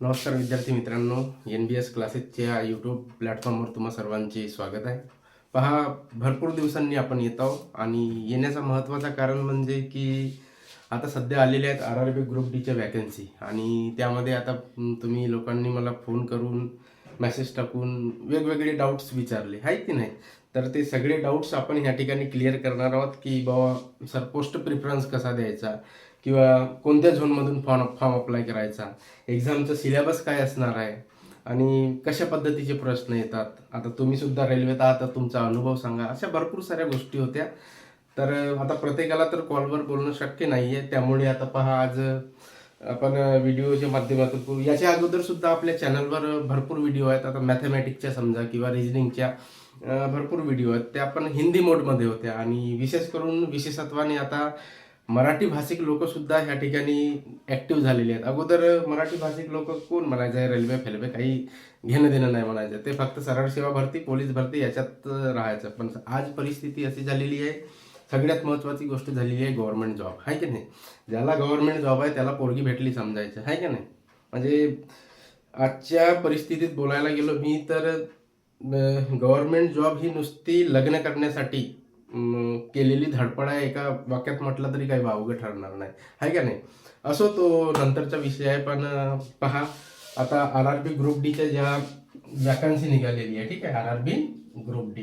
नमस्कार विद्यार्थी मित्रांनो, NBS क्लासेसच्या यूट्यूब प्लॅटफॉर्मवर तुम्हा सर्वांचे स्वागत आहे. पहा, भरपूर दिवसांनी आपण येत आहोत आणि येण्याचं महत्त्वाचं कारण म्हणजे की आता सध्या आलेल्या आहेत RRB ग्रुप डीच्या वॅकन्सी आणि त्यामध्ये आता तुम्ही लोकांनी मला फोन करून मेसेज टाकून वेगवेगळे डाऊट्स विचारले आहेत की नाही. तर ते सगळे डाऊट्स आपण ह्या ठिकाणी क्लिअर करणार आहोत की बाबा सर पोस्ट प्रिफरन्स कसा द्यायचा किंवा कोणत्या झोनमधून फॉर्म अप्लाय करायचा, एक्झामचं सिलेबस काय असणार आहे आणि कशा पद्धतीचे प्रश्न येतात. आता तुम्ही सुद्धा रेल्वेत आहात तर तुमचा अनुभव सांगा. अशा भरपूर साऱ्या गोष्टी होत्या. तर आता प्रत्येकाला तर कॉलवर बोलणं शक्य नाही आहे. त्यामुळे आता पहा, आज आपण व्हिडिओच्या माध्यमातून करू. याच्या अगोदर सुद्धा आपल्या चॅनलवर भरपूर व्हिडिओ आहेत. आता मॅथमॅटिक्सच्या समजा किंवा रिजनिंगच्या भरपूर व्हिडिओ आहेत. त्या आपण हिंदी मोडमध्ये होत्या आणि विशेष करून विशेषत्वाने आता मराठी भाषिक लोक सुद्धा ह्या ठिकाणी ऍक्टिव्ह झालेले आहेत. अगोदर मराठी भाषिक लोक कोण म्हणायचं आहे, रेल्वे फेल्वे काही घेणं देणं नाही म्हणायचं. ते फक्त सरळ सेवा भरती, पोलीस भरती याच्यात राहायचं. पण आज परिस्थिती अशी झालेली आहे, सगळ्यात महत्त्वाची गोष्ट झालेली आहे गव्हर्नमेंट जॉब, आहे की नाही. ज्याला गव्हर्नमेंट जॉब आहे त्याला पोरगी भेटली समजायचं, आहे की नाही. म्हणजे आजच्या परिस्थितीत बोलायला गेलो मी तर गव्हर्नमेंट जॉब ही नुसती लग्न करण्यासाठी केलेली धडपड आहे, एका वाक्यात म्हटलं तरी काही वावगं ठरणार नाही, आहे का नाही. असो, तो नंतरचा विषय आहे. पण पहा, आता RRB ग्रुप डीच्या ज्या वॅकन्सी निघालेली आहे, ठीक आहे, RRB ग्रुप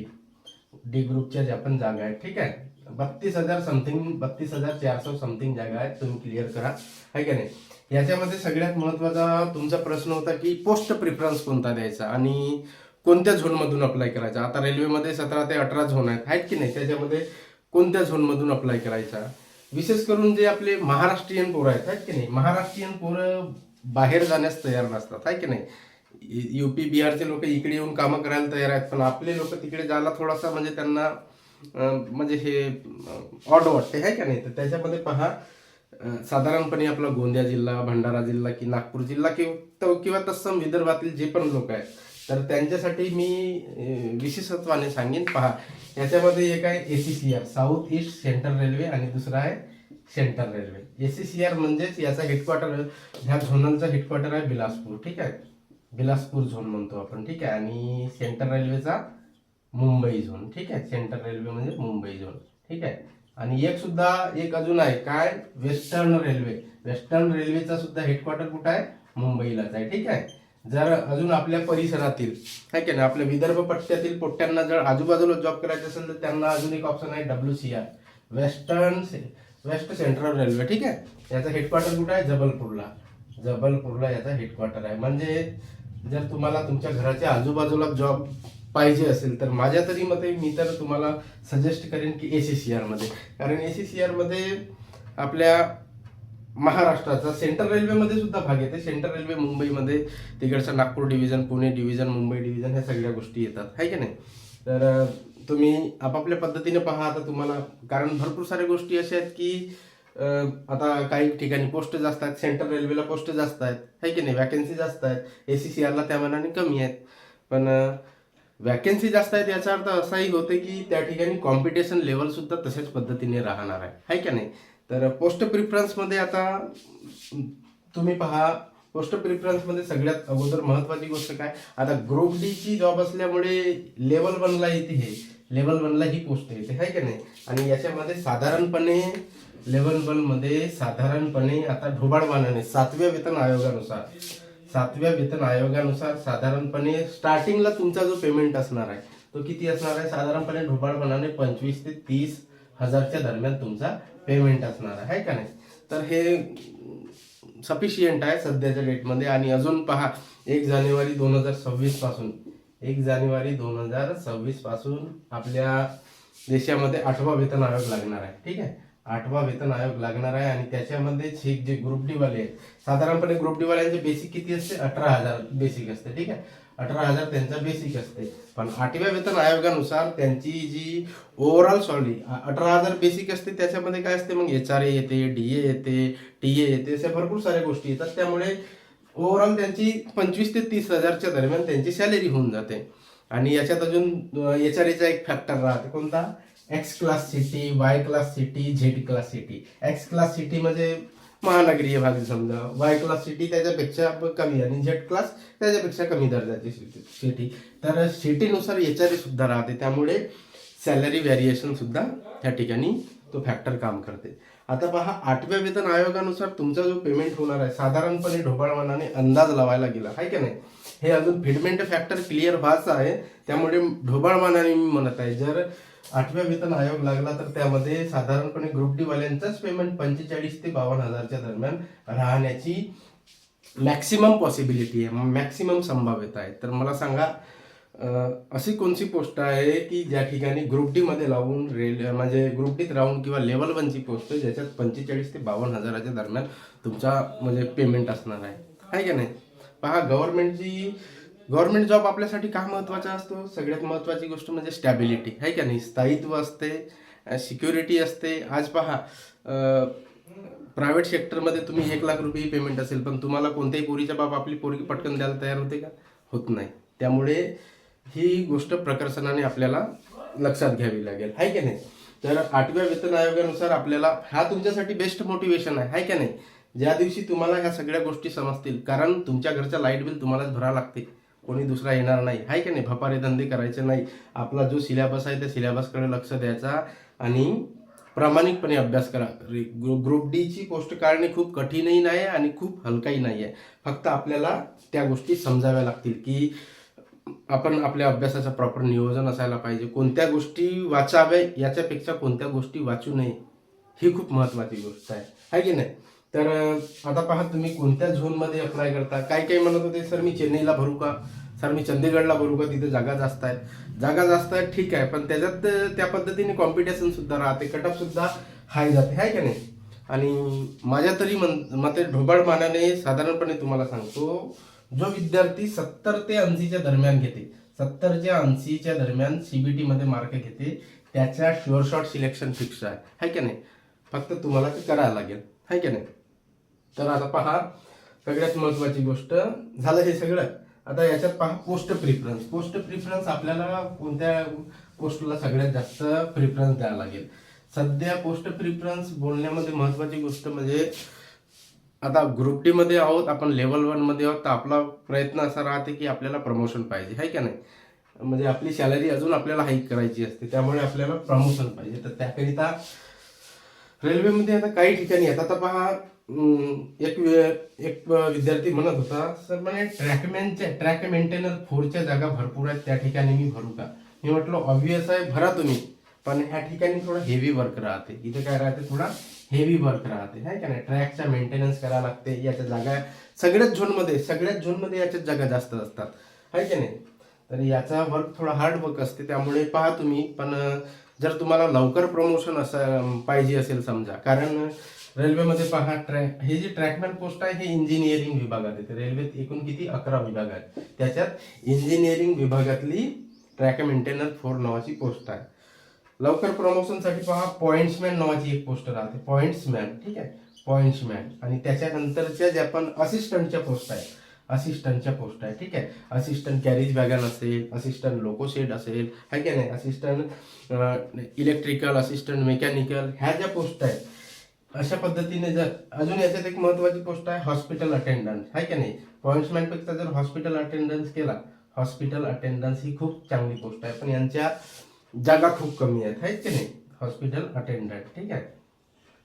डी ग्रुपच्या ज्या पण जागा आहेत, ठीक आहे, 32,000 समथिंग, 32,400 समथिंग जागा आहेत. तुम्ही क्लिअर करा, आहे का नाही. याच्यामध्ये सगळ्यात महत्वाचा तुमचा प्रश्न होता की पोस्ट प्रिफरन्स कोणता द्यायचा आणि कोणत्या झोनमधून अप्लाय करायचा. आता रेल्वेमध्ये 17 ते 18 झोन आहेत की नाही. त्याच्यामध्ये कोणत्या झोनमधून अप्लाय करायचा. विशेष करून जे आपले महाराष्ट्रीयन पोरं आहेत की नाही, महाराष्ट्रीयन पोरं बाहेर जाण्यास तयार नसतात, आहे की नाही. UP बिहारचे लोक इकडे येऊन कामं करायला तयार आहेत, पण आपले लोक तिकडे जायला थोडासा म्हणजे त्यांना म्हणजे हे ऑड वाटते, आहे का नाही. तर त्याच्यामध्ये पहा, साधारणपणे आपला गोंदिया जिल्हा, भंडारा जिल्हा की नागपूर जिल्हा किंवा तत्सम विदर्भातील जे पण लोक आहेत तर त्यांच्यासाठी मी विशेषत्वाने सांगेन. पहा, याच्यामध्ये एक आहे ACCR, south east central railway, आणि दुसरा आहे सेंट्रल रेल्वे. ACCR म्हणजेच याचा हेडक्वार्टर, ह्या झोनलचा हेडक्वार्टर आहे बिलासपूर, ठीक आहे, बिलासपूर झोन म्हणतो आपण, ठीक आहे. आणि सेंट्रल रेल्वेचा मुंबई झोन, ठीक आहे. सेंट्रल रेल्वे म्हणजे मुंबई झोन, ठीक आहे. आणि एक अजून आहे काय, वेस्टर्न रेल्वे. वेस्टर्न रेल्वेचा सुद्धा हेडक्वार्टर कुठं आहे, मुंबईलाच आहे, ठीक आहे. जर अजून आपल्या परिसरातील, आहे की नाही, आपल्या विदर्भ पट्ट्यातील पोट्ट्यांना जर आजूबाजूला जॉब करायचा असेल तर त्यांना अजून एक ऑप्शन आहे WCR, वेस्ट सेंट्रल रेल्वे, ठीक आहे. याचा हेडक्वार्टर कुठं आहे, जबलपूरला याचा हेडक्वार्टर आहे. म्हणजे जर तुम्हाला तुमच्या घराच्या आजूबाजूला जॉब पाहिजे असेल तर माझ्या तरी मते मी तर तुम्हाला सजेस्ट करेन की ACCR मध्ये. कारण ACCR मध्ये आपल्या महाराष्ट्राचा सेंट्रल रेल्वेमध्ये सुद्धा भाग येते. सेंट्रल रेल्वे मुंबईमध्ये तिकडचं Nagpur division, Pune division, Mumbai division, ह्या सगळ्या गोष्टी येतात, आहे की नाही. तर तुम्ही आपापल्या पद्धतीने पहा. आता तुम्हाला, कारण भरपूर साऱ्या गोष्टी अशा आहेत की आता काही ठिकाणी पोस्ट जास्त आहेत, सेंट्रल रेल्वेला पोस्ट जास्त आहेत, आहे की नाही, वॅकन्सी जास्त आहेत. ACCRला त्या मानाने कमी आहेत. पण वॅकन्सी जास्त आहेत याचा अर्थ असाही होते की त्या ठिकाणी कॉम्पिटिशन लेवल सुद्धा तशाच पद्धतीने राहणार आहे की नाही. तर पोस्ट प्रिफरन्समध्ये आता तुम्ही पहा, पोस्ट प्रिफरन्समध्ये सगळ्यात अगोदर महत्वाची गोष्ट काय, आता ग्रुप डीची जॉब असल्यामुळे लेवल 1ला येते, हे लेवल 1ला ही पोस्ट येते, आहे की नाही. आणि याच्यामध्ये साधारणपणे लेवल 1 मध्ये साधारणपणे आता ढोबाळमानाने 7व्या वेतन आयोगानुसार साधारणपणे स्टार्टिंगला तुमचा जो पेमेंट असणार आहे तो किती असणार आहे, साधारणपणे ढोबाळपणाने 25 ते 30 हजारच्या दरम्यान तुमचा पेमेंट असणार आहे का नाही. तर हे सफिशियंट आहे सध्याच्या डेटमध्ये. आणि अजून पहा, 1 जानेवारी 2026 पासून आपल्या देशामध्ये 8वा वेतन आयोग लागणार आहे, ठीक आहे. 8वा वेतन आयोग लागणार आहे. आणि त्याच्यामध्ये जे ग्रुप डी वाले आहेत, साधारणपणे ग्रुप डी वाल्यांचे बेसिक किती असते, 18,000 बेसिक असते, ठीक आहे. 18,000 त्यांचा बेसिक असते. पण 8व्या वेतन आयोगानुसार त्यांची जी ओव्हरऑल सॉलरी 18,000 बेसिक असते, त्याच्यामध्ये काय असते मग HRA येते, DA येते, TA येते, अशा भरपूर साऱ्या गोष्टी येतात. त्यामुळे ओव्हरऑल त्यांची 25 ते 30 हजारच्या दरम्यान त्यांची सॅलरी होऊन जाते. आणि याच्यात अजून HRAचा एक फॅक्टर राहते, कोणता, X class city, Y class city, Z class city. X class city म्हणजे महानगरीय भाग समजा, वाय क्लास सिटी त्याच्यापेक्षा कमी आणि झेड क्लास त्याच्यापेक्षा कमी दर्जाची सिटी. तर सिटीनुसार एचआरए सुद्धा राहते, त्यामुळे सॅलरी व्हॅरिएशन सुद्धा त्या ठिकाणी तो फॅक्टर काम करते. आता पहा, 8व्या वेतन आयोगानुसार तुमचा जो पेमेंट होणार आहे साधारणपणे ढोबळमानाने अंदाज लावायला गेला आहे की नाही, हे अजून फिडमेंट फॅक्टर क्लिअर व्हायचं आहे, त्यामुळे ढोबळमानाने मी म्हणत आहे. जर 8व्या वेतन आयोग लागला तर त्यामध्ये साधारणपणे ग्रुप डी वाल्यांचाच पेमेंट 45 ते 52,000च्या दरम्यान राहण्याची मॅक्सिमम पॉसिबिलिटी आहे, मॅक्सिमम संभाव्यता आहे. तर मला सांगा, अशी कोणती पोस्ट आहे की ज्या ठिकाणी ग्रुप डी मध्ये लावून म्हणजे ग्रुप डीत राहून किंवा लेवल 1ची पोस्ट आहे ज्याच्यात 45 ते 52,000च्या दरम्यान तुमचा म्हणजे पेमेंट असणार आहे की नाही. पहा, गव्हर्नमेंट जॉब आपल्यासाठी का महत्त्वाचा असतो? सगळ्यात महत्त्वाची गोष्ट म्हणजे स्टॅबिलिटी आहे की नाही, स्थायित्व असते, सिक्युरिटी असते. आज पहा, प्रायव्हेट सेक्टरमध्ये तुम्ही 1,00,000 रुपये पेमेंट असेल, पण तुम्हाला कोणत्याही पोरीच्या बाप आपली पोरगी पटकन द्यायला तयार होते का? होत नाही. त्यामुळे ही गोष्ट प्रकर्षाने आपल्याला लक्षात घ्यावी लागेल आहे की नाही. तर 8व्या वेतन आयोगानुसार आपल्याला हा तुमच्यासाठी बेस्ट मोटिवेशन आहे की नाही. ज्या दिवशी तुम्हाला ह्या सगळ्या गोष्टी समजतील, कारण तुमच्या घरचं लाईट बिल तुम्हालाच भरावं लागते, कोणी दुसरा येणार नाही आहे की नाही. भपारे धंदे करायचे नाही, आपला जो सिलेबस आहे त्या सिलेबसकडे लक्ष द्यायचा आणि प्रामाणिकपणे अभ्यास करा. ग्रुप डीची पोस्ट काढणे खूप कठीणही नाही आणि खूप हलकाही नाही आहे. फक्त आपल्याला त्या गोष्टी समजाव्या लागतील की आपण आपल्या अभ्यासाचं प्रॉपर नियोजन असायला पाहिजे, कोणत्या गोष्टी वाचाव्या याच्यापेक्षा कोणत्या गोष्टी वाचू नये ही खूप महत्त्वाची गोष्ट आहे की नाही. तर आता पहा, तुम्ही कोणत्या झोनमध्ये अप्लाय करता. काही म्हणत होते, सर मी चेन्नईला भरू का, सर मी चंदीगडला भरू का, तिथे जागा जास्त आहेत. ठीक आहे, पण त्याच्यात त्या पद्धतीने कॉम्पिटिशन सुद्धा राहते, कटअप सुद्धा हाय जाते आहे की नाही. आणि माझ्या तरी मते ढोबळ मानाने साधारणपणे तुम्हाला सांगतो, जो विद्यार्थी 70 ते 80च्या दरम्यान घेते, 70च्या 80च्या दरम्यान सीबीटी मध्ये मार्क घेते, त्याच्या शुअर शॉट सिलेक्शन फिक्स आहे की नाही. फक्त तुम्हाला ते करायला लागेल आहे की नाही. तर आता पहा, सगळ्यात महत्वाची गोष्ट झालं हे सगळं. आता याच्यात पहा, पोस्ट प्रिफरन्स आपल्याला कोणत्या पोस्टला सगळ्यात जास्त प्रिफरन्स द्यावा लागेल. सध्या पोस्ट प्रिफरन्स बोलण्यामध्ये महत्वाची गोष्ट म्हणजे, आता ग्रुप डी मध्ये आहोत आपण, लेवल 1 मध्ये आहोत, तर आपला प्रयत्न असा राहते की आपल्याला प्रमोशन पाहिजे आहे की नाही. म्हणजे आपली सॅलरी अजून आपल्याला हाईक करायची असते, त्यामुळे आपल्याला प्रमोशन पाहिजे. तर त्याकरिता रेल्वेमध्ये आता काही ठिकाणी येतात. आता पहा, एक विद्यार्थी म्हणत होता, सर म्हणे ट्रॅक मेंटेनर 4च्या जागा भरपूर आहेत, त्या ठिकाणी मी भरू का. मी म्हटलं ऑब्व्हियस आहे, भरा तुम्ही, पण ह्या ठिकाणी थोडं हेवी वर्क राहते. इथे काय राहते, थोडा हेवी वर्क राहते आहे का नाही. ट्रॅकचा मेंटेनन्स करावं लागते. याच्या जागा सगळ्याच झोनमध्ये याच्यात जागा जास्त असतात आहे की नाही. तर याचा वर्क थोडा हार्ड वर्क असते, त्यामुळे पहा तुम्ही. पण जर तुम्हाला लवकर प्रमोशन असं पाहिजे असेल समजा, कारण रेल्वेमध्ये पहा, हे जे ट्रॅकमॅन पोस्ट आहे हे इंजिनिअरिंग विभागात येते. रेल्वेत एकूण किती 11 विभाग आहेत, त्याच्यात इंजिनिअरिंग विभागातली ट्रॅक मेंटेनर 4 नावाची पोस्ट आहे. लवकर प्रमोशनसाठी पहा, पॉइंट्समॅन नावाची एक पोस्ट राहते, पॉइंट्समॅन, ठीक आहे, पॉइंट्समॅन. आणि त्याच्यानंतरच्या ज्या पण असिस्टंटच्या पोस्ट आहे, ठीक आहे. असिस्टंट कॅरेज वॅगन असेल, असिस्टंट लोकोशेड असेल आहे की नाही, असिस्टंट इलेक्ट्रिकल, असिस्टंट मेकॅनिकल, ह्या ज्या पोस्ट आहेत, अशा पद्धतीने. जर अजून याच्यात एक महत्वाची पोस्ट आहे हॉस्पिटल अटेंडंट आहे की नाही. पॉइंट्समॅनपेक्षा जर हॉस्पिटल अटेंडन्स केला, हॉस्पिटल अटेंडन्स ही खूप चांगली पोस्ट आहे, पण यांच्या जागा खूप कमी आहेत की नाही. हॉस्पिटल अटेंडंट, ठीक आहे,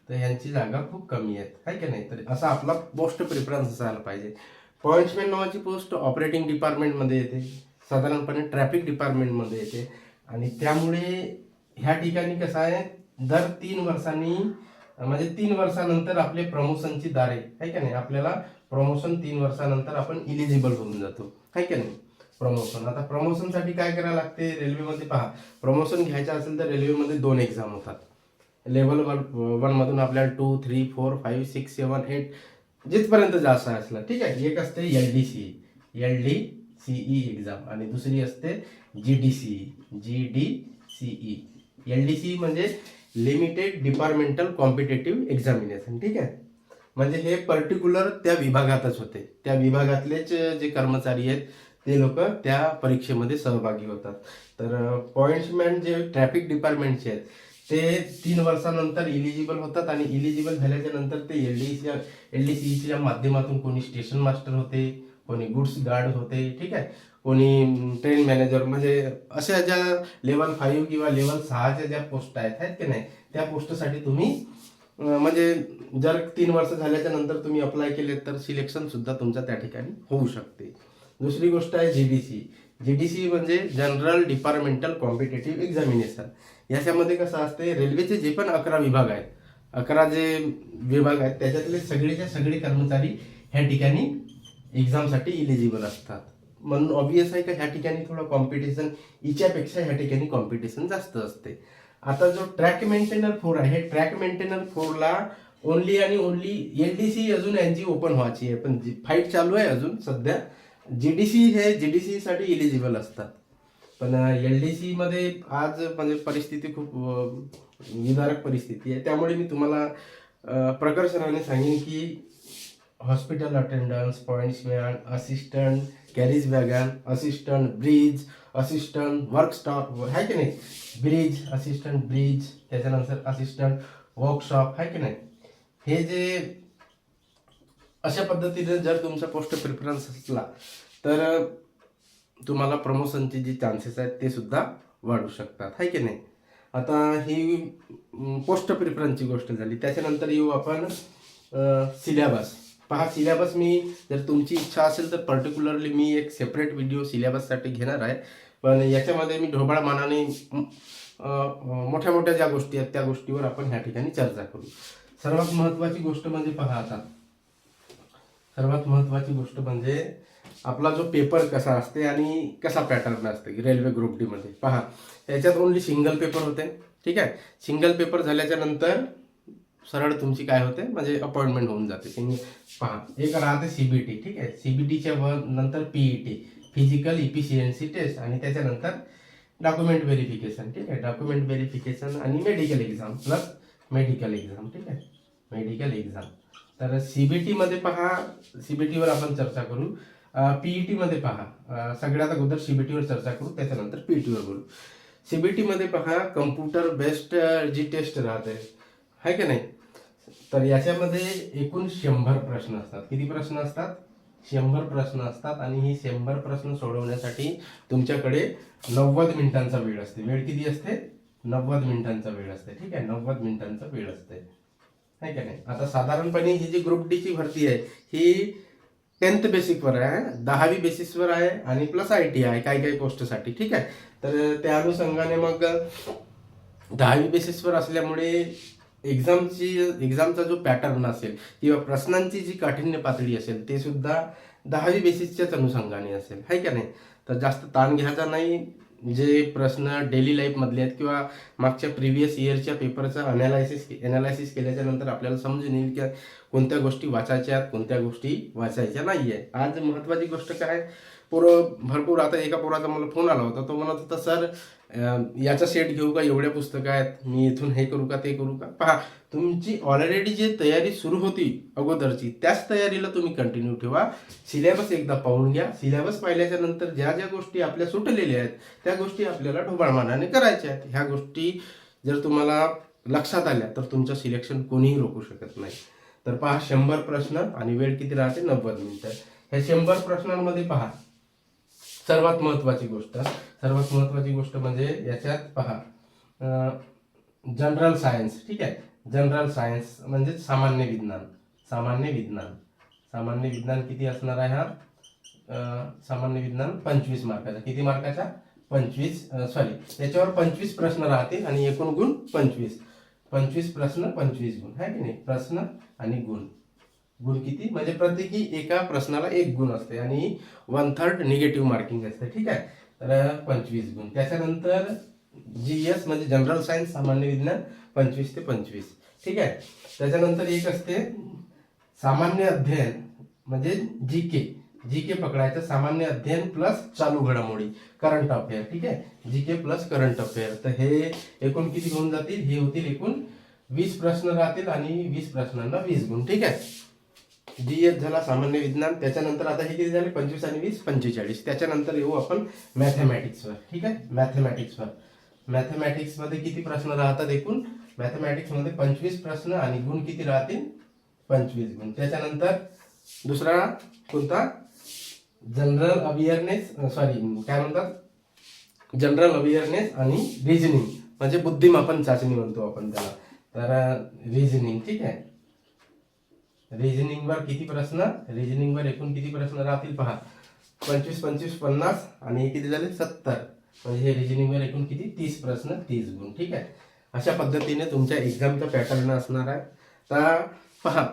तर यांची जागा खूप कमी आहेत आहे की नाही. तर असा आपला पोस्ट प्रिफरन्स असायला पाहिजे. पॉइंट्समॅन नावाची पोस्ट ऑपरेटिंग डिपार्टमेंटमध्ये येते, साधारणपणे ट्रॅफिक डिपार्टमेंटमध्ये येते. आणि त्यामुळे ह्या ठिकाणी कसं आहे, दर 3 वर्षांनी म्हणजे 3 वर्षानंतर आपले प्रमोशनची दारे आहे की नाही. आपल्याला प्रमोशन 3 वर्षानंतर आपण इलिजिबल होऊन जातो आहे की नाही. प्रमोशन, आता प्रमोशनसाठी काय करायला लागते रेल्वेमध्ये. पहा, प्रमोशन घ्यायचं असेल तर रेल्वेमध्ये 2 एक्झाम होतात. लेवल 1 मधून आपल्याला 2, 3, 4, 5, 6, 7, 8 जिथपर्यंत जास्त असला, ठीक आहे. एक असते LDCE एक्झाम आणि दुसरी असते GDCE. LDCE म्हणजे लिमिटेड डिपार्टमेंटल कॉम्पिटेटिव्ह एक्झामिनेशन, ठीक आहे. म्हणजे हे पर्टिक्युलर त्या विभागातच होते, त्या विभागातलेच जे कर्मचारी आहेत ते लोक त्या परीक्षेमध्ये सहभागी होतात. तर पॉइंट्समॅन जे ट्रॅफिक डिपार्टमेंटचे आहेत ते 3 वर्षानंतर इलिजिबल होतात आणि इलिजिबल झाल्याच्या नंतर ते LDCच्या माध्यमातून कोणी स्टेशन मास्टर होते, कोणी गुड्स गार्ड होते, ठीक आहे, कोणी ट्रेन मॅनेजर, म्हणजे अशा ज्या लेवल 5 किंवा लेवल 6च्या ज्या पोस्ट आहेत की नाही, त्या पोस्टसाठी तुम्ही म्हणजे जर 3 वर्ष झाल्याच्या नंतर तुम्ही अप्लाय केले तर सिलेक्शन सुद्धा तुमचं त्या ठिकाणी होऊ शकते. दुसरी गोष्ट आहे जीडीसी म्हणजे जनरल डिपार्टमेंटल कॉम्पिटेटिव्ह एक्झामिनेशन. याच्यामध्ये कसं असते, रेल्वेचे जे पण 11 विभाग आहेत, 11 जे विभाग आहेत त्याच्यातले सगळेच्या सगळे कर्मचारी ह्या ठिकाणी एक्झामसाठी इलिजिबल असतात. म्हणून ऑब्विस आहे का ह्या ठिकाणी थोडं कॉम्पिटिशन हिच्यापेक्षा ह्या ठिकाणी कॉम्पिटिशन जास्त असते. आता जो ट्रॅक मेंटेनर 4 आहे, ट्रॅक मेंटेनर 4ला ओनली आणि ओनली LDC अजून यांची ओपन व्हायची आहे, पण फाईट चालू आहे अजून सध्या. जीडीसी साठी इलिजिबल असतात, पण LDC मध्ये आज म्हणजे परिस्थिती खूप विदारक परिस्थिती आहे. त्यामुळे मी तुम्हाला प्रकर्षाने सांगेन की hospital attendance, pointsman, assistant carriage wagon, assistant bridge, assistant work stop आहे की नाही, ब्रिज असिस्टंट ब्रिज, त्याच्यानंतर असिस्टंट वर्कशॉप आहे की नाही, हे जे अशा पद्धतीने जर तुमचा पोस्ट प्रिफरन्स असला तर तुम्हाला प्रमोशनचे जे चान्सेस आहेत ते सुद्धा वाढू शकतात, आहे की नाही. आता ही पोस्ट प्रिफरन्सची गोष्ट झाली. त्याच्यानंतर येऊ आपण सिलेबस. पहा, सिलेबस मी जर तुमची इच्छा असेल तर पर्टिक्युलरली मी एक सेपरेट व्हिडिओ सिलेबससाठी घेणार आहे, पण याच्यामध्ये मी ढोबळ मानाने मोठ्या मोठ्या ज्या गोष्टी आहेत त्या गोष्टीवर आपण ह्या ठिकाणी चर्चा करू. सर्वात महत्त्वाची गोष्ट म्हणजे पहा, आता सर्वात महत्त्वाची गोष्ट म्हणजे आपला जो पेपर कसा असते आणि कसा पॅटर्न असते रेल्वे ग्रुप डी मध्ये. पहा, याच्यात ओनली सिंगल पेपर होते, ठीक आहे. सिंगल पेपर झाल्याच्या नंतर सरळ तुमची काय होते म्हणजे अपॉइंटमेंट होऊन जाते. पहा, एक राहते CBT, ठीक आहे. CBTच्या नंतर PET फिजिकल इफिशियन्सी टेस्ट आणि त्याच्यानंतर डॉक्युमेंट व्हेरिफिकेशन, ठीक आहे. डॉक्युमेंट व्हेरिफिकेशन आणि medical exam plus medical exam, ठीक आहे, मेडिकल एक्झाम. तर CBT मध्ये पहा, CBT वर आपण चर्चा करू. PET मध्ये पहा, सगळ्यात अगोदर CBT वर चर्चा करू, त्याच्यानंतर PET वर बोलू. CBT मध्ये पहा, कम्प्युटर बेस्ड जी टेस्ट राहते, आहे की नाही. तर याच्यामध्ये एकूण 100 प्रश्न असतात. किती प्रश्न असतात? 100 प्रश्न असतात आणि ही 100 प्रश्न सोडवण्यासाठी तुमच्याकडे 90 मिनिटांचा वेळ असते. वेळ किती असते? 90 मिनिटांचा वेळ असते, ठीक आहे. 90 मिनिटांचा वेळ असते, आहे का नाही. आता साधारणपणे ही जी ग्रुप डी ची भरती आहे ही 10th बेसिकवर आहे, 10वी बेसिसवर आहे आणि प्लस ITI आहे काही काही पोस्टसाठी, ठीक आहे. तर त्या अनुषंगाने मग 10वी बेसिसवर असल्यामुळे एक्झामचा जो पॅटर्न असेल किंवा प्रश्नांची जी काठिण्य पातळी असेल ते सुद्धा 10वी बेसिसच्याच अनुषंगाने असेल, आहे का नाही. तर जास्त ताण घ्यायचा नाही. जे प्रश्न डेली लाईफ मधले आहेत किंवा मागच्या प्रिव्हियस इयरच्या पेपरचा अनालायसिस केल्याच्या नंतर आपल्याला समजून येईल की कोणत्या गोष्टी वाचायच्या कोणत्या गोष्टी वाचायच्या नाहीये. आज महत्वाची गोष्ट काय, भरपूर आता एका पोराचा मला फोन आला होता, तो म्हणत होता सर याचा सेट घेऊ का, एवढ्या पुस्तकं आहेत, मी इथून हे करू का ते करू का. पहा, तुमची ऑलरेडी जी तयारी सुरू होती अगोदरची त्याच तयारीला तुम्ही कंटिन्यू ठेवा. सिलेबस एकदा पाहून घ्या. सिलेबस पाहिल्याच्या नंतर ज्या ज्या गोष्टी आपल्या सुटलेल्या आहेत त्या गोष्टी आपल्याला ढोबळमानाने करायच्या आहेत. ह्या गोष्टी जर तुम्हाला लक्षात आल्या तर तुमचं सिलेक्शन कोणीही रोखू शकत नाही. तर पहा, 100 प्रश्न आणि वेळ किती राहते? 90 मिनिटं. ह्या 100 प्रश्नांमध्ये पहा, सर्वात महत्वाची गोष्ट म्हणजे याच्यात पहा, जनरल सायन्स, ठीक आहे. जनरल सायन्स म्हणजे सामान्य विज्ञान किती असणार आहे हा? सामान्य विज्ञान 25 मार्काचा. किती मार्काचा? 25, याच्यावर 25 प्रश्न राहतील आणि एकूण गुण 25 प्रश्न 25 गुण, आहे की नाही. प्रश्न आणि गुण किती म्हणजे प्रत्येकी एका प्रश्नाला 1 गुण असते आणि 1/3 निगेटिव्ह मार्किंग असते, ठीक आहे. तर 25 गुण. त्याच्यानंतर GS म्हणजे जनरल सायन्स सामान्य विज्ञान 25 ते 25, ठीक आहे. त्याच्यानंतर एक असते सामान्य अध्ययन म्हणजे जीके पकडायचं. सामान्य अध्ययन प्लस चालू घडामोडी, करंट अफेअर, ठीक आहे. GK plus current affair. तर हे एकूण किती होऊन जातील? हे होतील एकूण 20 प्रश्न राहतील आणि 20 प्रश्नांना 20 गुण, ठीक आहे. GS झाला सामान्य विज्ञान. त्याच्यानंतर आता हे किती झाले? 25 आणि 20 45. त्याच्यानंतर येऊ आपण मॅथमॅटिक्सवर, ठीक आहे. मॅथमॅटिक्स मध्ये किती प्रश्न राहतात एकूण? मॅथमॅटिक्स मध्ये 25 प्रश्न आणि गुण किती राहतील? 25 गुण. त्याच्यानंतर दुसरा कोणता? जनरल अवेअरनेस, सॉरी काय म्हणतात, जनरल अवेअरनेस आणि रिजनिंग, म्हणजे बुद्धिमापन चाचणी म्हणतो आपण त्याला. तर रिजनिंग, ठीक आहे. रिजनिंग वर किती प्रश्न? रिजनिंग वर एकूण किती प्रश्न राहतील पहा. 25 25 50 आणि किती झाले? 70. म्हणजे हे रिजनिंग वर एकूण किती? 30 प्रश्न 30 गुण, ठीक आहे. अशा पद्धतीने तुमच्या एक्झामचा पॅटर्न असणार आहे. तर पहा,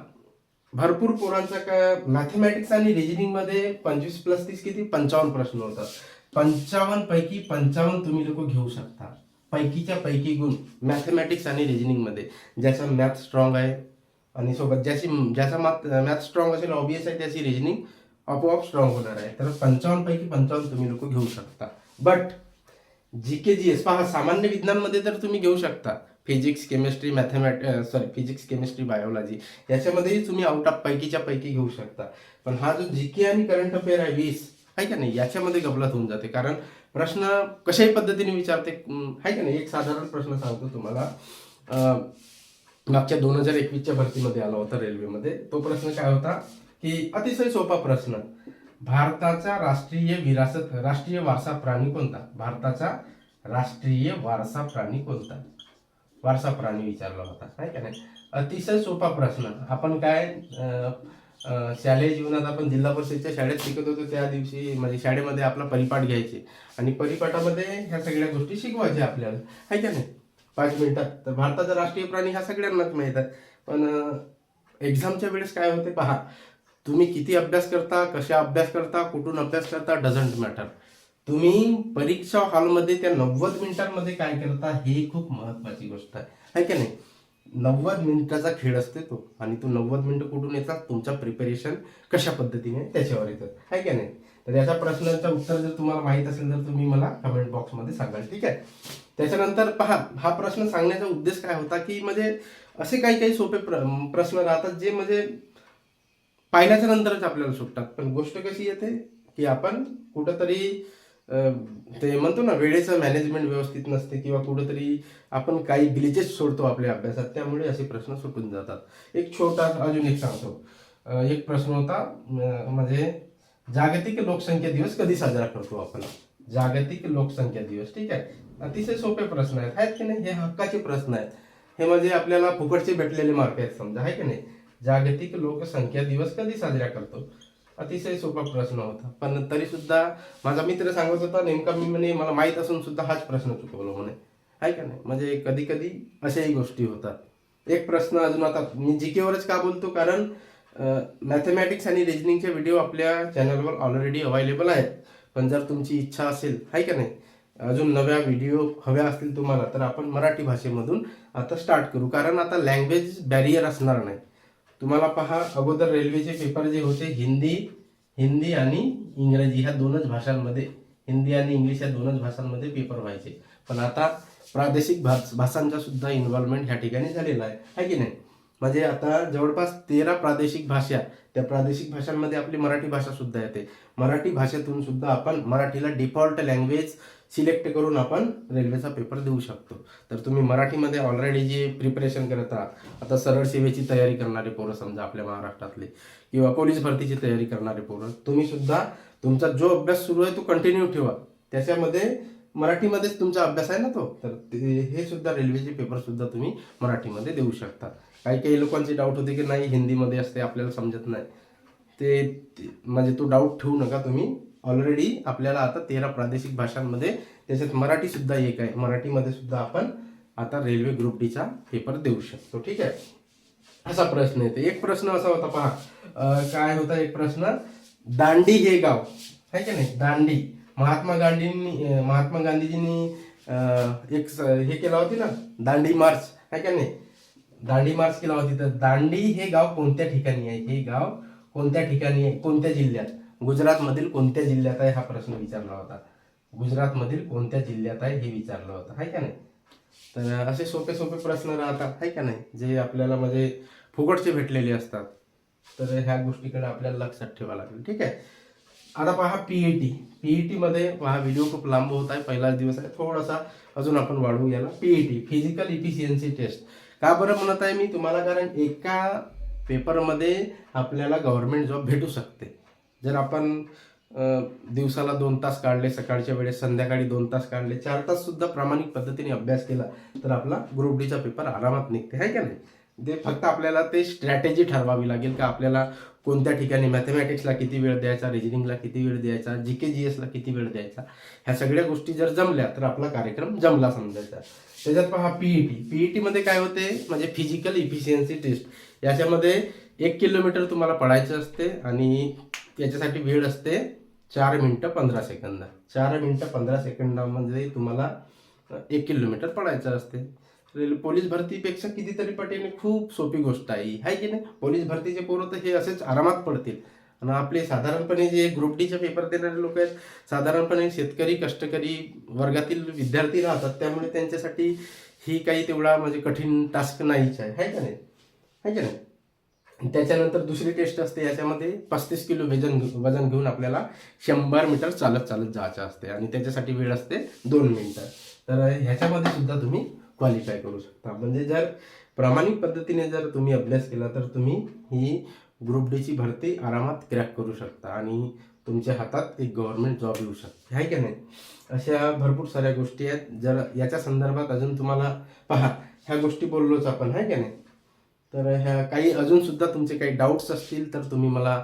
भरपूर पोरांचा का मॅथमॅटिक्स आणि रिजनिंग मध्ये 25 + 30 किती? 55 प्रश्न होतात. 55 पैकी 55 तुम्ही लोक घेऊ शकता. पैकीच्या पैकी गुण मॅथमॅटिक्स आणि रिजनिंग मध्ये. ज्याचा मॅथ स्ट्रॉंग आहे आणि सोबत ज्याचा मॅथ स्ट्रॉंग असेल, ऑब्वियस आहे त्याची रिजनिंग आपोआप स्ट्रॉंग होणार आहे. तर 55 पैकी 55 तुम्ही लोक घेऊ शकता. बट जीके जीएस पहा, सामान्य विज्ञानमध्ये तर तुम्ही घेऊ शकता. Physics, chemistry, physics, chemistry, biology याच्यामध्येही तुम्ही आउट ऑफ पैकीच्या पैकी घेऊ शकता. पण हा जो जीके आणि करंट अफेअर आहे 20, आहे का नाही, याच्यामध्ये गफलत होऊन जाते. कारण प्रश्न कशाही पद्धतीने विचारते, आहे का नाही. एक साधारण प्रश्न सांगतो तुम्हाला. मागच्या 2021च्या भरतीमध्ये आला होता रेल्वेमध्ये. तो प्रश्न काय होता की अतिशय सोपा प्रश्न. भारताचा राष्ट्रीय वारसा प्राणी कोणता? भारताचा राष्ट्रीय वारसा प्राणी कोणता? वारसा प्राणी विचारला होता, आहे का नाही. अतिशय सोपा प्रश्न. आपण काय शालेय जीवनात आपण जिल्हा परिषदच्या शाळेत शिकत होतो, त्या दिवशी म्हणजे शाळेमध्ये आपला परिपाठ घ्यायचे आणि परिपाठामध्ये ह्या सगळ्या गोष्टी शिकवायच्या आपल्याला, आहे का नाही, 5 मिनिटात. तर भारताचा राष्ट्रीय प्राणी हा सगळ्यांनाच माहीत आहे. पण एक्झामच्या वेळेस काय होते पहा, तुम्ही किती अभ्यास करता, कशा अभ्यास करता, कुठून अभ्यास करता, डझंट मॅटर. तुम्ही परीक्षा हॉलमध्ये त्या 90 मिनिटांमध्ये काय करता हे खूप महत्वाची गोष्ट आहे का नाही. 90 मिनिटाचा खेळ असते तो, आणि तो 90 मिनिटं कुठून येतात? तुमचा प्रिपरेशन कशा पद्धतीने त्याच्यावर येतं, आहे का नाही. तर याच्या प्रश्नाचं उत्तर जर तुम्हाला माहित असेल तर तुम्ही मला कमेंट बॉक्समध्ये सांगाल, ठीक आहे. त्याच्यानंतर पहा, हा प्रश्न सांगण्याचा उद्देश काय होता की म्हणजे असे काही काही सोपे प्रश्न राहतात जे म्हणजे पाहिल्याच्या नंतरच आपल्याला सुटतात. पण गोष्ट कशी येते की आपण कुठंतरी ते म्हणतो ना, वेळेचं मॅनेजमेंट व्यवस्थित नसते, किंवा कुठंतरी आपण काही ग्लिचेस सोडतो आपल्या अभ्यासात, त्यामुळे असे प्रश्न सुटून जातात. एक छोटा अजून एक सांगतो. एक प्रश्न होता, म्हणजे जागतिक लोकसंख्या दिवस कधी साजरा करतो आपण? जागतिक लोकसंख्या दिवस, ठीक आहे. अतिशय सोपे प्रश्न आहेत की नाही. हे हक्काचे प्रश्न आहेत. हे म्हणजे आपल्याला फुकटचे भेटलेले मार्क आहेत समजा, आहे की नाही. जागतिक लोकसंख्या दिवस कधी साजरा करतो? अतिशय सोपा प्रश्न होता. पण तरी सुद्धा माझा मित्र सांगत होता, नेमका मी म्हणे मला माहित असून सुद्धा हाच प्रश्न चुकवलो म्हणे, आहे का नाही. म्हणजे कधी कधी अशाही गोष्टी होतात. एक प्रश्न अजून. आता मी जीके वरच का बोलतो, कारण मॅथमॅटिक्स आणि रिजनिंगचे व्हिडिओ आपल्या चॅनलवर ऑलरेडी अवेलेबल आहेत. पण जर तुमची इच्छा असेल, आहे का नाही, अजून नव्या व्हिडिओ हव्या असतील तुम्हाला, तर आपण मराठी भाषेमधून आता स्टार्ट करू. कारण आता लँग्वेज बॅरियर असणार नाही. तुम्हाला पहा, अगोदर रेल्वेचे पेपर जे होते हिंदी आणि इंग्रजी ह्या दोनच भाषांमध्ये, हिंदी आणि इंग्लिश या दोनच भाषांमध्ये पेपर व्हायचे. पण आता प्रादेशिक भाषांचा सुद्धा इन्व्हॉल्वमेंट ह्या ठिकाणी झालेला आहे की नाही. म्हणजे आता जवळपास 13 प्रादेशिक भाषा, त्या प्रादेशिक भाषांमध्ये आपली मराठी भाषा सुद्धा येते. मराठी भाषेतून सुद्धा आपण मराठीला डिफॉल्ट लँग्वेज सिलेक्ट करून आपण रेल्वेचा पेपर देऊ शकतो. तर तुम्ही मराठीमध्ये ऑलरेडी जे प्रिपरेशन करत आहात, आता सरळ सेवेची तयारी करणारे पोरं समजा आपल्या महाराष्ट्रातले, किंवा पोलीस भरतीची तयारी करणारे पोरं, तुम्ही सुद्धा तुमचा जो अभ्यास सुरू आहे तो कंटिन्यू ठेवा. त्याच्यामध्ये मराठीमध्येच तुमचा अभ्यास आहे ना तो, तर हे सुद्धा रेल्वेचे पेपर सुद्धा तुम्ही मराठीमध्ये देऊ शकता. काही काही लोकांचे डाऊट होते की नाही हिंदीमध्ये असते, आपल्याला समजत नाही. ते म्हणजे तो डाऊट ठेवू नका तुम्ही. ऑलरेडी आपल्याला आता 13 प्रादेशिक भाषांमध्ये, त्याच्यात मराठी सुद्धा एक आहे, मराठीमध्ये सुद्धा आपण आता रेल्वे ग्रुप डीचा पेपर देऊ शकतो, ठीक आहे. असा प्रश्न येते. एक प्रश्न असा होता पहा, काय होता एक प्रश्न, दांडी हे गाव, आहे की नाही. दांडी, महात्मा गांधीजींनी एक हे केला होती ना, दांडी मार्च, आहे का नाही. दांडी मार्च केला होती. तर दांडी हे गाव कोणत्या ठिकाणी आहे? हे गाव कोणत्या ठिकाणी आहे, कोणत्या जिल्ह्यात? गुजरातमधील कोणत्या जिल्ह्यात आहे हा प्रश्न विचारला होता. गुजरातमधील कोणत्या जिल्ह्यात आहे हे विचारलं होतं, आहे का नाही. तर असे सोपे सोपे प्रश्न राहतात, आहे का नाही, जे आपल्याला म्हणजे फुकटचे भेटलेले असतात. तर ह्या गोष्टीकडे आपल्याला लक्षात ठेवावं लागेल, ठीक आहे. आता पहा पीईटी मध्ये पहा, व्हिडिओ खूप लांब होत आहे, पहिलाच दिवस आहे, थोडासा अजून आपण वाढवू याला पीईटी, फिजिकल इफिशियन्सी टेस्ट. का बरं म्हणत आहे मी तुम्हाला, कारण एका पेपरमध्ये आपल्याला गव्हर्नमेंट जॉब भेटू शकते. जर आपण दिवसाला 2 तास काढले, सकाळच्या वेळेस संध्याकाळी 2 तास काढले, 4 तास सुद्धा प्रामाणिक पद्धतीने अभ्यास केला तर आपला ग्रुप डीचा पेपर आरामात निघते, आहे का नाही. ते फक्त आपल्याला ते स्ट्रॅटेजी ठरवावी लागेल का आपल्याला कोणत्या ठिकाणी मॅथमॅटिक्सला किती वेळ द्यायचा, रिजनिंगला किती वेळ द्यायचा, जीके जीएसला किती वेळ द्यायचा. ह्या सगळ्या गोष्टी जर जमल्या तर आपला कार्यक्रम जमला समजायचा. त्याच्यात पहा पीईटी मध्ये काय होते म्हणजे फिजिकल इफिशियन्सी टेस्ट. याच्यामध्ये 1 किलोमीटर तुम्हाला पळायचं असते आणि याच्यासाठी वेळ असते 4 मिनिटं 15 सेकंद. 4 मिनिटं 15 सेकंदामध्ये तुम्हाला 1 किलोमीटर पळायचं असते. पोलीस भरतीपेक्षा कितीतरी पटीने खूप सोपी गोष्ट आहे की नाही. पोलीस भरतीचे पोरं तर हे असेच आरामात पडतील. आणि आपले साधारणपणे जे ग्रुप डीचे पेपर देणारे लोक आहेत, साधारणपणे शेतकरी कष्टकरी वर्गातील विद्यार्थी राहतात, त्यामुळे त्यांच्यासाठी ही काही तेवढा म्हणजे कठीण टास्क नाहीच आहे का नाही, आहे का नाही. त्याच्यानंतर दुसरी टेस्ट असते, याच्यामध्ये 35 किलो वजन घेऊन आपल्याला 100 मीटर चालत जायचं असते आणि त्याच्यासाठी वेळ असते 2 मिनिटं. तर ह्याच्यामध्ये सुद्धा तुम्ही क्वालिफाय करू शकता. म्हणजे जर प्रामाणिक पद्धतीने जर तुम्ही अभ्यास केला तर तुम्ही ही ग्रुप डीची भरती आरामात क्रॅक करू शकता आणि तुमच्या हातात एक गव्हर्नमेंट जॉब येऊ शकते, आहे की नाही. अशा भरपूर साऱ्या गोष्टी आहेत. जर याच्या संदर्भात अजून तुम्हाला पहा, ह्या गोष्टी बोललोच आपण, आहे की नाही. तर ह्या काही अजून सुद्धा तुमचे काही डाऊट्स असतील तर तुम्ही मला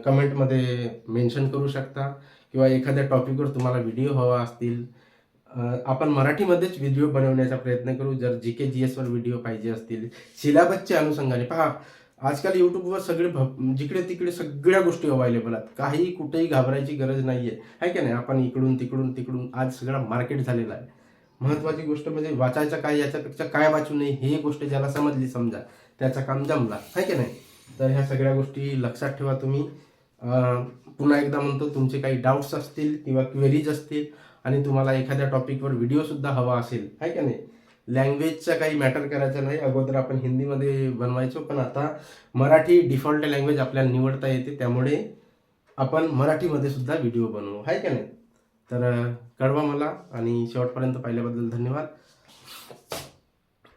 कमेंटमध्ये मेन्शन करू शकता, किंवा एखाद्या टॉपिकवर तुम्हाला व्हिडिओ हवा असतील, आपण मराठीमध्येच व्हिडिओ बनवण्याचा प्रयत्न करू. जर जीके जीएसवर व्हिडिओ पाहिजे असतील सिलेबसच्या अनुषंगाने, पहा आजकाल यूट्यूबवर सगळे जिकडे तिकडे सगळ्या गोष्टी अवेलेबल आहेत. काही कुठेही घाबरायची गरज नाही आहे की नाही. आपण इकडून तिकडून आज सगळा मार्केट झालेला आहे. महत्त्वाची गोष्ट म्हणजे वाचायचं काय, याच्यापेक्षा काय वाचू नये ही गोष्ट ज्याला समजली समजा त्याचं काम जमला, आहे की नाही. तर ह्या सगळ्या गोष्टी लक्षात ठेवा तुम्ही. पुन्हा एकदा म्हणतो, तुमचे काही डाऊट्स असतील किंवा क्वेरीज असतील आणि तुम्हाला एखाद्या टॉपिकवर व्हिडिओसुद्धा हवा असेल, आहे का नाही. लँग्वेजचा काही मॅटर करायचं नाही. अगोदर आपण हिंदीमध्ये बनवायचो, पण आता मराठी डिफॉल्ट लँग्वेज आपल्याला निवडता येते, त्यामुळे आपण मराठीमध्ये सुद्धा व्हिडिओ बनवू, आहे का नाही. तर कळवा मला आणि शेवटपर्यंत पाहिल्याबद्दल धन्यवाद.